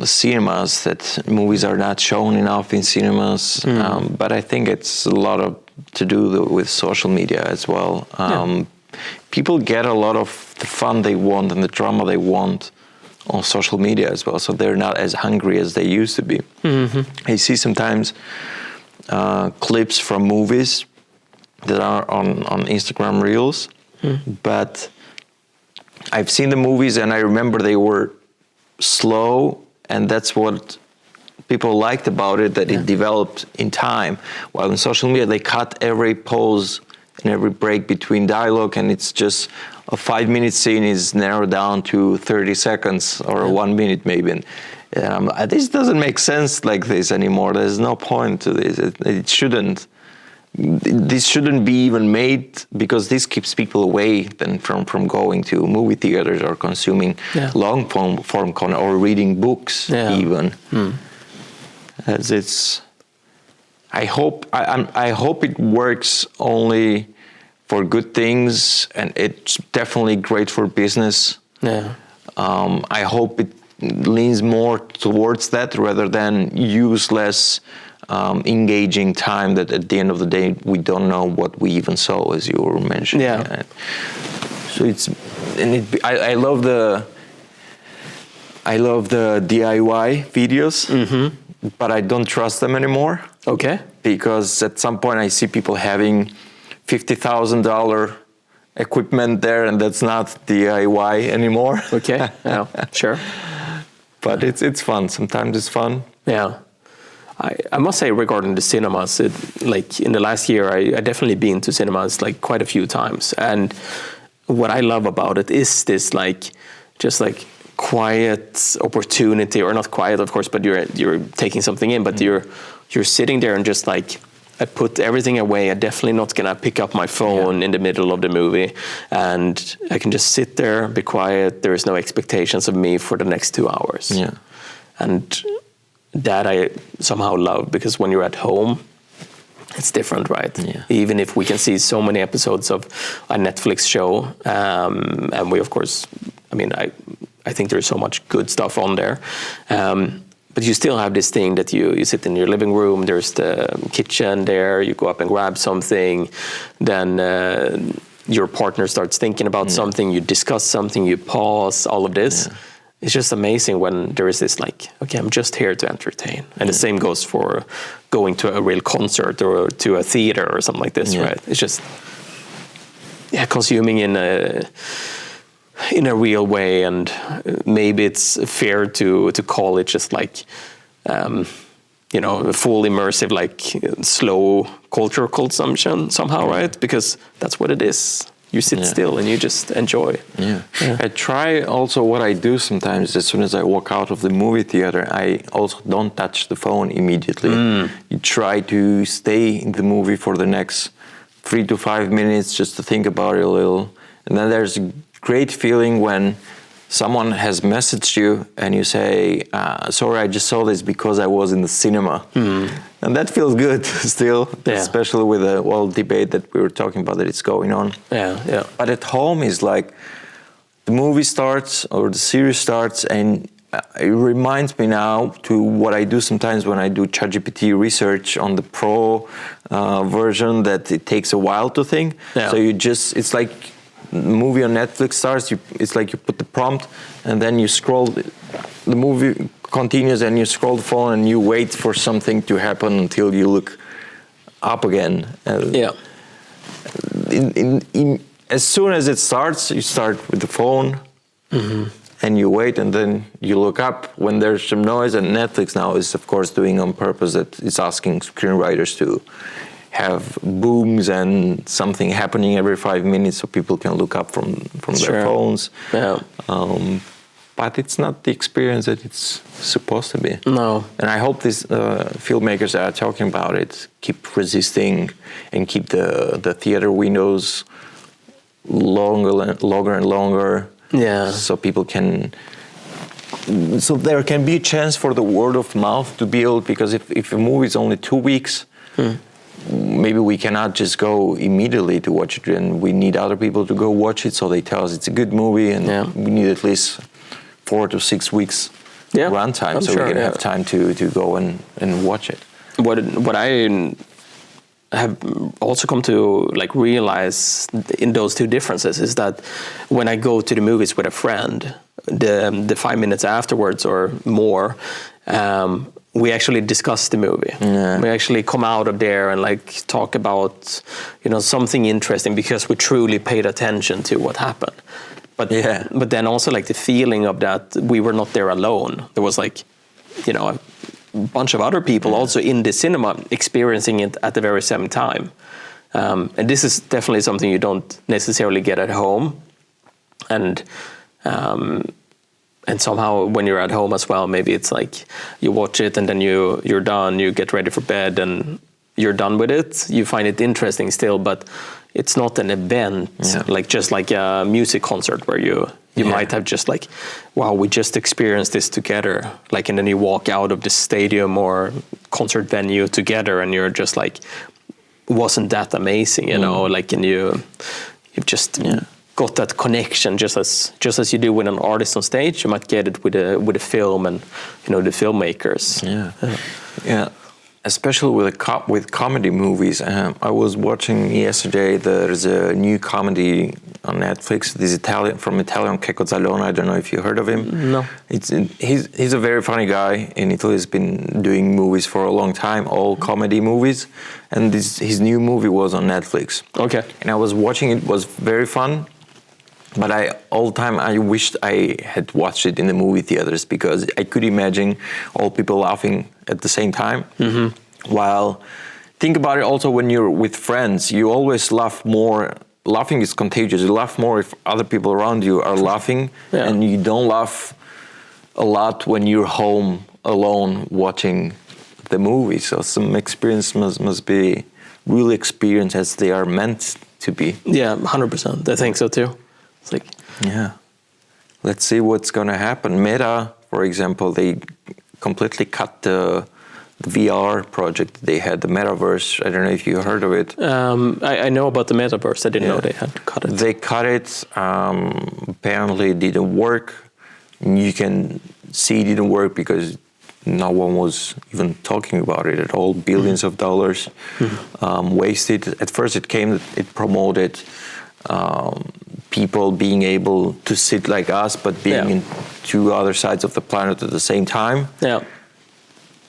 cinemas, that movies are not shown enough in cinemas. But I think it's a lot to do with social media as well. People get a lot of the fun they want and the drama they want on social media as well, so they're not as hungry as they used to be. I see sometimes clips from movies that are on Instagram Reels, but I've seen the movies and I remember they were slow, and that's what people liked about it, that it developed in time. While in social media, they cut every pause and every break between dialogue, and it's just a 5-minute scene is narrowed down to 30 seconds or 1 minute maybe. And this doesn't make sense like this anymore. There's no point to this. It shouldn't. This shouldn't be even made, because this keeps people away then from going to movie theaters or consuming long form content or reading books even. As it's, I hope it works only for good things, and it's definitely great for business. I hope it leans more towards that rather than useless, engaging time that at the end of the day we don't know what we even saw, as you were mentioning. So I love the DIY videos, but I don't trust them anymore. Okay. Because at some point I see people having $50,000 equipment there, and that's not DIY anymore. Okay. Yeah. Sure. But it's fun. Sometimes it's fun. Yeah. I must say, regarding the cinemas, like in the last year, I definitely been to cinemas like quite a few times, and what I love about it is this, like, just like quiet opportunity, or not quiet, of course, but you're taking something in, but you're sitting there and just like, I put everything away. I'm definitely not gonna pick up my phone in the middle of the movie, and I can just sit there, be quiet. There is no expectations of me for the next 2 hours. Yeah. And that I somehow love, because when you're at home, it's different, right? Yeah. Even if we can see so many episodes of a Netflix show, and we, of course, I mean, I think there's so much good stuff on there. But you still have this thing that you sit in your living room, there's the kitchen there, you go up and grab something, then your partner starts thinking about something, you discuss something, you pause, all of this. Yeah. It's just amazing when there is this like, okay, I'm just here to entertain. And the same goes for going to a real concert or to a theater or something like this, right? It's just, consuming in a real way, and maybe it's fair to call it just like, full immersive, like slow cultural consumption somehow, right? Because that's what it is. You sit still and you just enjoy. Yeah. I try also, what I do sometimes, as soon as I walk out of the movie theater, I also don't touch the phone immediately. You try to stay in the movie for the next 3 to 5 minutes just to think about it a little. And then there's a great feeling when someone has messaged you and you say, sorry, I just saw this because I was in the cinema. And that feels good still, especially with the debate that we were talking about that it's going on. Yeah. But at home is like, the movie starts or the series starts, and it reminds me now to what I do sometimes when I do ChatGPT research on the Pro version, that it takes a while to think. Yeah. So it's like, movie on Netflix starts, it's like you put the prompt and then you scroll, the movie continues and you scroll the phone and you wait for something to happen until you look up again. As soon as it starts, you start with the phone and you wait, and then you look up when there's some noise. And Netflix now is, of course, doing on purpose that it's asking screenwriters to have booms and something happening every 5 minutes so people can look up from their phones. Yeah. But it's not the experience that it's supposed to be. No. And I hope these filmmakers that are talking about it keep resisting and keep the theater windows longer and longer. Yeah. So people can... So there can be a chance for the word of mouth to build, because if a movie is only 2 weeks... Maybe we cannot just go immediately to watch it, and we need other people to go watch it so they tell us it's a good movie, and we need at least 4 to 6 weeks runtime so we can have time to go and watch it. What I have also come to like realize in those two differences is that when I go to the movies with a friend, the 5 minutes afterwards or more, we actually discuss the movie. We actually come out of there and like talk about, something interesting, because we truly paid attention to what happened. But then also like the feeling of that we were not there alone. There was like, a bunch of other people also in the cinema experiencing it at the very same time. And this is definitely something you don't necessarily get at home. And somehow when you're at home as well, maybe it's like you watch it and then you're done, you get ready for bed and you're done with it. You find it interesting still, but it's not an event, like just like a music concert where you might have just like, wow, we just experienced this together. Like, and then you walk out of the stadium or concert venue together and you're just like, wasn't that amazing, like, and you've just... got that connection, just as you do with an artist on stage, you might get it with a film and the filmmakers. Especially with comedy movies. I was watching yesterday. There's a new comedy on Netflix. This Italian Checco Zalone. I don't know if you heard of him. No. He's a very funny guy in Italy. He's been doing movies for a long time, all comedy movies. And his new movie was on Netflix. Okay. And I was watching it. It was very fun. But all the time I wished I had watched it in the movie theaters, because I could imagine all people laughing at the same time. While think about it also, when you're with friends, you always laugh more. Laughing is contagious. You laugh more if other people around you are laughing, and you don't laugh a lot when you're home alone watching the movie. So some experience must be real experience as they are meant to be. Yeah, 100%. I think so too. It's like, yeah. Let's see what's going to happen. Meta, for example, they completely cut the VR project they had, the metaverse. I don't know if you heard of it. I know about the metaverse. I didn't know they had cut it. They cut it. Apparently, it didn't work. You can see it didn't work because no one was even talking about it at all. Billions of dollars wasted. At first, it promoted people being able to sit like us, but being in two other sides of the planet at the same time. Yeah.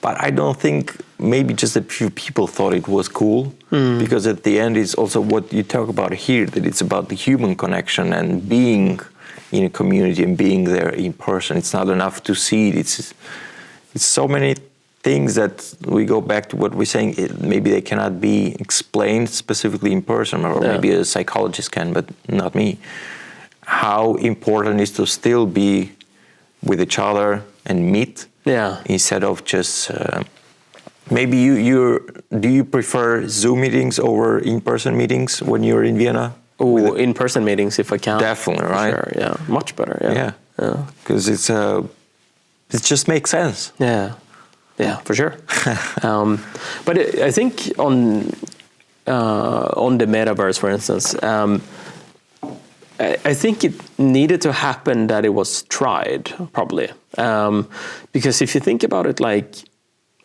But I don't think, maybe just a few people thought it was cool, because at the end it's also what you talk about here, that it's about the human connection and being in a community and being there in person. It's not enough to see it. It's so many things that we go back to what we're saying. Maybe they cannot be explained specifically in person, or maybe a psychologist can, but not me. How important is to still be with each other and meet, instead of just maybe do you prefer Zoom meetings over in-person meetings when you're in Vienna? Oh, in-person meetings if I can. Definitely, right? Sure, yeah, much better. Yeah, because it just makes sense. Yeah, for sure. But I think on the metaverse, for instance, I think it needed to happen that it was tried, probably. Because if you think about it, like,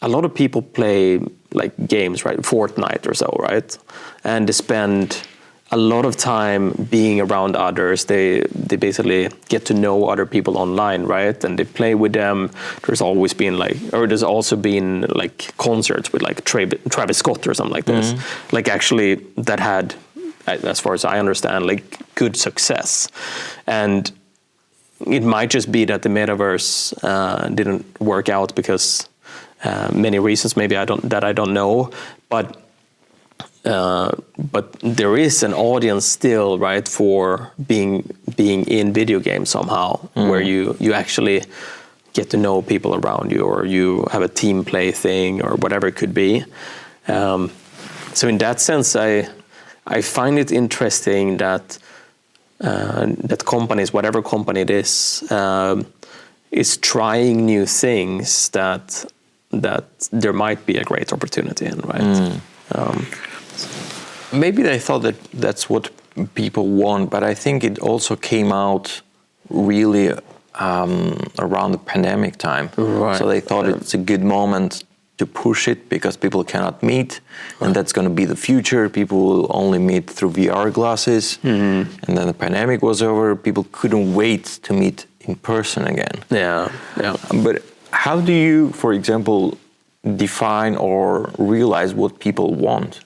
a lot of people play like games, right? Fortnite or so, right? And they spend a lot of time being around others. They basically get to know other people online, right? And they play with them. There's also been like concerts with like Travis Scott or something like this. Like, actually, that had, as far as I understand, like good success. And it might just be that the metaverse didn't work out because many reasons, maybe I don't know, but there is an audience still, right, for being in video games somehow, where you actually get to know people around you, or you have a team play thing, or whatever it could be. So in that sense, I find it interesting that companies, whatever company it is trying new things that there might be a great opportunity in, right? Maybe they thought that that's what people want, but I think it also came out really around the pandemic time. Right. So they thought it's a good moment to push it because people cannot meet, and that's going to be the future. People will only meet through VR glasses. And then the pandemic was over. People couldn't wait to meet in person again. Yeah. But how do you, for example, define or realize what people want?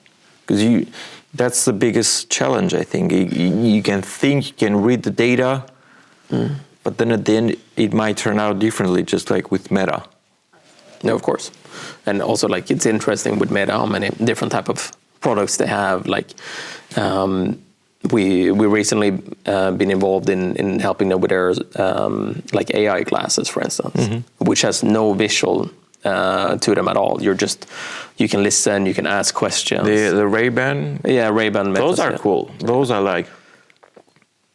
Because that's the biggest challenge, I think. You can think, you can read the data, but then at the end, it might turn out differently, just like with Meta. No, of course. And also, like, it's interesting with Meta how many different type of products they have. Like, we recently been involved in helping them with their like AI glasses, for instance, which has no visual to them at all. You can listen, you can ask questions. The Ray-Ban? Yeah, Ray-Ban methods. Those are cool. Those I like.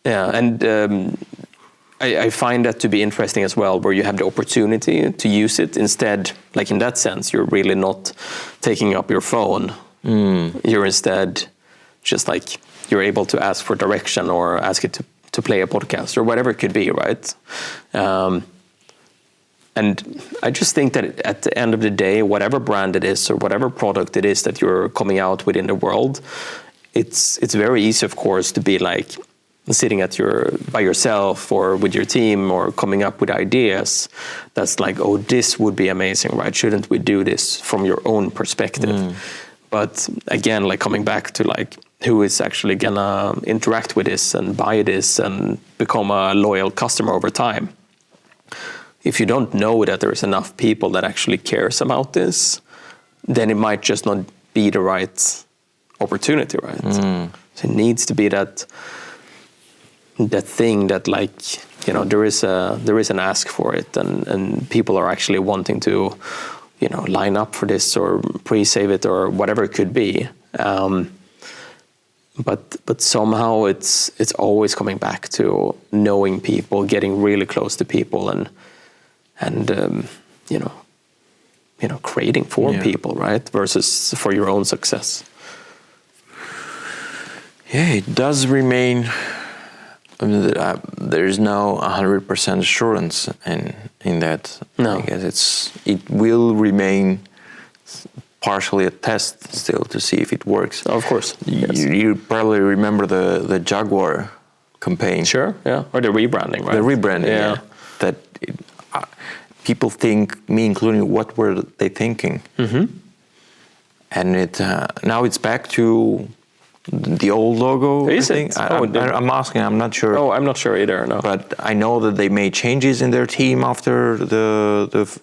Yeah, and I find that to be interesting as well, where you have the opportunity to use it instead. Like, in that sense, you're really not taking up your phone. You're instead just like, you're able to ask for direction or ask it to play a podcast or whatever it could be, right? And I just think that at the end of the day, whatever brand it is or whatever product it is that you're coming out with in the world, it's very easy, of course, to be like sitting by yourself or with your team or coming up with ideas that's like, oh, this would be amazing, right? Shouldn't we do this from your own perspective? But again, like, coming back to like, who is actually gonna interact with this and buy this and become a loyal customer over time? If you don't know that there is enough people that actually cares about this, then it might just not be the right opportunity, right? So it needs to be that thing that, like, there is an ask for it, and people are actually wanting to, line up for this or pre-save it or whatever it could be. But somehow it's always coming back to knowing people, getting really close to people, and creating for people, right? Versus for your own success. Yeah, it does remain. There's no 100% assurance in that. No. I guess it will remain partially a test still to see if it works. Of course. Yes. You probably remember the Jaguar campaign. Sure, yeah. Or the rebranding, right? The rebranding, yeah. That people think, me including, what were they thinking? Mm-hmm. And now it's back to the old logo. Is it? I'm asking, I'm not sure. Oh, I'm not sure either, no. But I know that they made changes in their team after the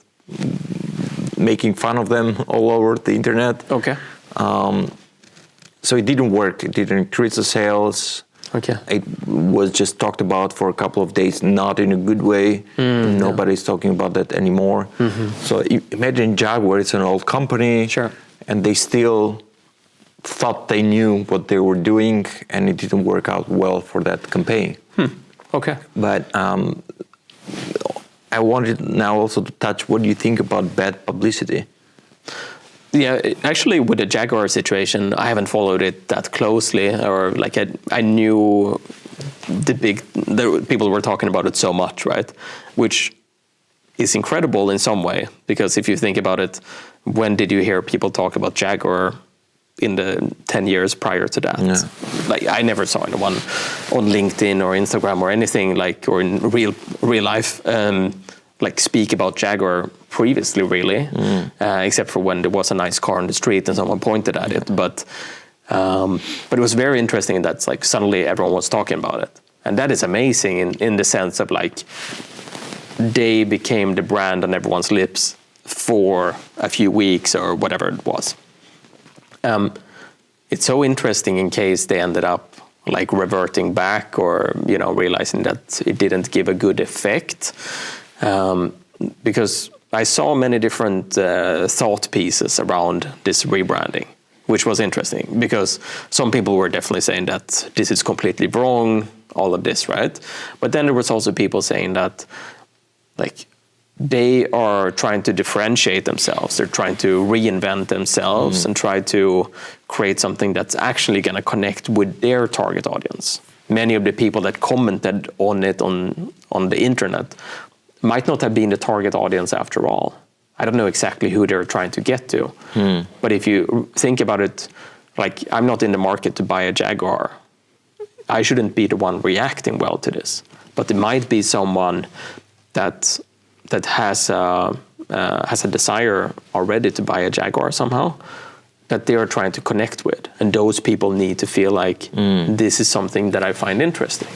making fun of them all over the internet. Okay. So it didn't work. It didn't increase the sales. Okay. It was just talked about for a couple of days, not in a good way. Nobody's talking about that anymore. Mm-hmm. So imagine Jaguar, it's an old company. Sure. And they still thought they knew what they were doing, and it didn't work out well for that campaign. Okay. But I wanted now also to touch, what do you think about bad publicity? Yeah, actually, with the Jaguar situation, I haven't followed it that closely, or like I knew the people were talking about it so much, right? Which is incredible in some way, because if you think about it, when did you hear people talk about Jaguar in the 10 years prior to that? Yeah. Like, I never saw anyone on LinkedIn or Instagram or anything like, or in real life, like speak about Jaguar previously, really, except for when there was a nice car on the street and someone pointed at it. But it was very interesting that like suddenly everyone was talking about it, and that is amazing in the sense of like they became the brand on everyone's lips for a few weeks or whatever it was. It's so interesting in case they ended up like reverting back or realizing that it didn't give a good effect, because I saw many different thought pieces around this rebranding, which was interesting because some people were definitely saying that this is completely wrong, all of this, right? But then there was also people saying that like they are trying to differentiate themselves. They're trying to reinvent themselves and try to create something that's actually going to connect with their target audience. Many of the people that commented on it on the internet might not have been the target audience after all. I don't know exactly who they're trying to get to. But if you think about it, like I'm not in the market to buy a Jaguar. I shouldn't be the one reacting well to this. But it might be someone that has a desire already to buy a Jaguar somehow, that they are trying to connect with. And those people need to feel like this is something that I find interesting.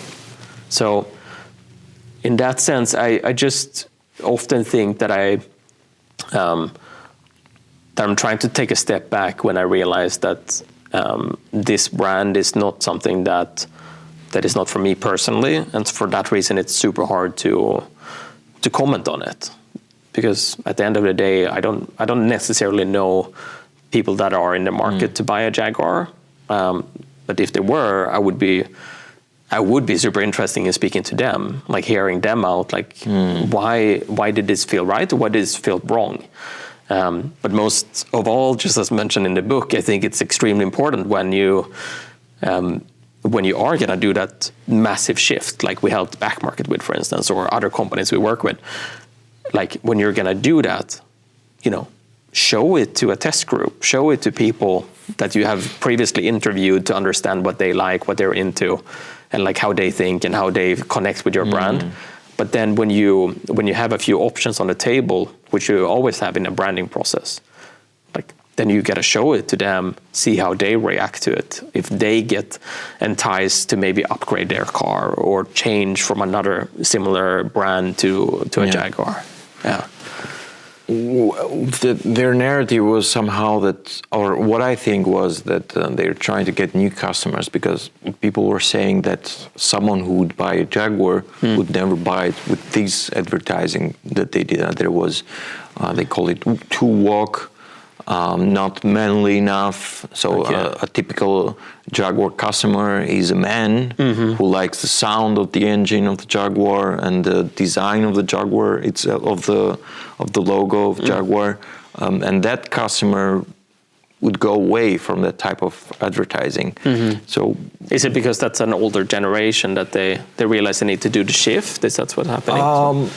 So in that sense, I just often think that I'm trying to take a step back when I realize that this brand is not something that is not for me personally. And for that reason, it's super hard to comment on it, because at the end of the day, I don't necessarily know people that are in the market to buy a Jaguar. But if there were, I would be super interested in speaking to them, like hearing them out, like why did this feel right or why did this feel wrong? But most of all, just as mentioned in the book, I think it's extremely important when you are going to do that massive shift, like we helped Back Market with, for instance, or other companies we work with. Like when you're going to do that, show it to a test group, show it to people that you have previously interviewed to understand what they like, what they're into, and like how they think and how they connect with your brand. But then when you have a few options on the table, which you always have in a branding process, like then you got to show it to them, see how they react to it. If they get enticed to maybe upgrade their car or change from another similar brand to a Jaguar. Yeah. their narrative was somehow that, or what I think was that they're trying to get new customers, because people were saying that someone who would buy a Jaguar would never buy it with this advertising that they did. There was, they call it too walk, not manly enough. So a typical Jaguar customer is a man who likes the sound of the engine of the Jaguar and the design of the Jaguar, of the logo of Jaguar, and that customer would go away from that type of advertising. So, is it because that's an older generation that they realize they need to do the shift? Is that what's happening?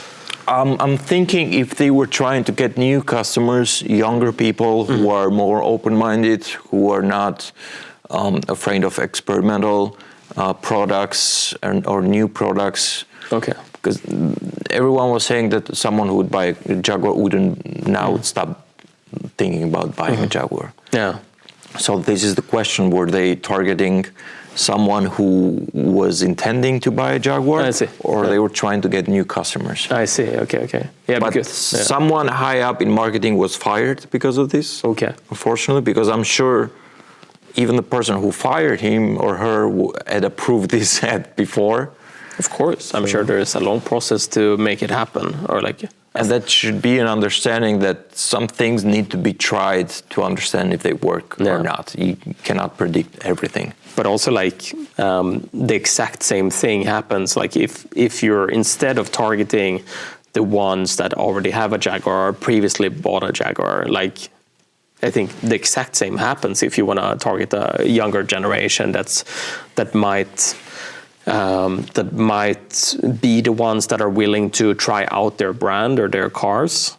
I'm thinking if they were trying to get new customers, younger people who are more open-minded, who are not afraid of experimental products or new products. Okay. Because everyone was saying that someone who would buy a Jaguar wouldn't now stop thinking about buying a Jaguar. Yeah. So this is the question: were they targeting someone who was intending to buy a Jaguar, I see. Or they were trying to get new customers? I see. Okay. Yeah, but someone high up in marketing was fired because of this. Okay. Unfortunately, because I'm sure even the person who fired him or her had approved this ad before. Of course, I'm sure there is a long process to make it happen, and that should be an understanding that some things need to be tried to understand if they work or not. You cannot predict everything. But also, the exact same thing happens. If you're, instead of targeting the ones that already have a Jaguar or previously bought a Jaguar, I think the exact same happens if you want to target a younger generation that might be the ones that are willing to try out their brand or their cars.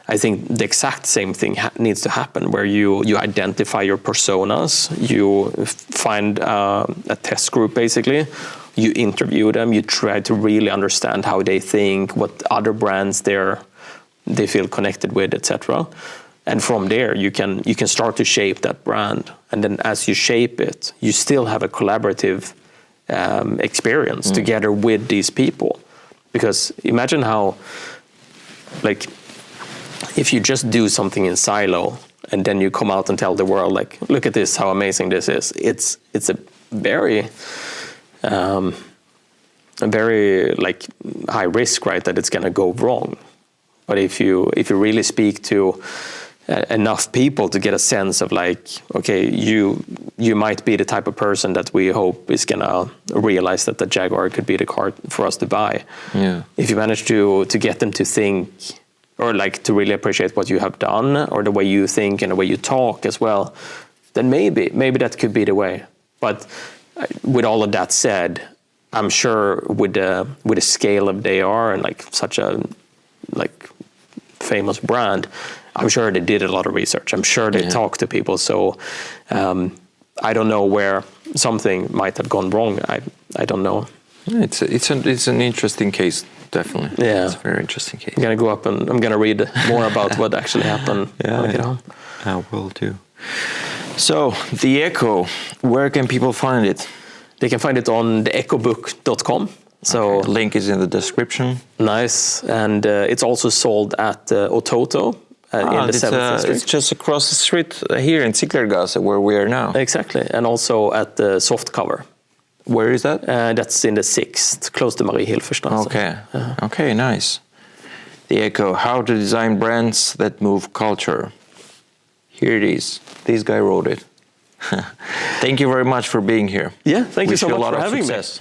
I think the exact same thing needs to happen, where you identify your personas, you find a test group basically, you interview them, you try to really understand how they think, what other brands they feel connected with, etc. And from there, you can start to shape that brand. And then as you shape it, you still have a collaborative experience together with these people. Because imagine how, if you just do something in silo and then you come out and tell the world, look at this, how amazing this is. It's a very high risk, right, that it's going to go wrong. But if you really speak to enough people to get a sense of okay, you might be the type of person that we hope is gonna realize that the Jaguar could be the car for us to buy. Yeah. If you manage to get them to think, or to really appreciate what you have done, or the way you think and the way you talk as well, then maybe that could be the way. But with all of that said, I'm sure with the scale of they are and such a famous brand, I'm sure they did a lot of research. I'm sure they talked to people. So I don't know where something might have gone wrong. I don't know. It's an interesting case, definitely. Yeah, it's a very interesting case. I'm gonna go up and I'm gonna read more about what actually happened. When I get home. I will too. So the Echo, where can people find it? They can find it on theechobook.com. So link is in the description. Nice, and it's also sold at Ototo. In the 7th District. It's just across the street here in Zieglergasse, where we are now. Exactly, and also at the Softcover. Where is that? That's in the 6th, close to Marie Hilferstrasse. Okay, okay, nice. The Echo, how to design brands that move culture. Here it is. This guy wrote it. Thank you very much for being here. Yeah, thank you so much for having me. Wish you a lot of success.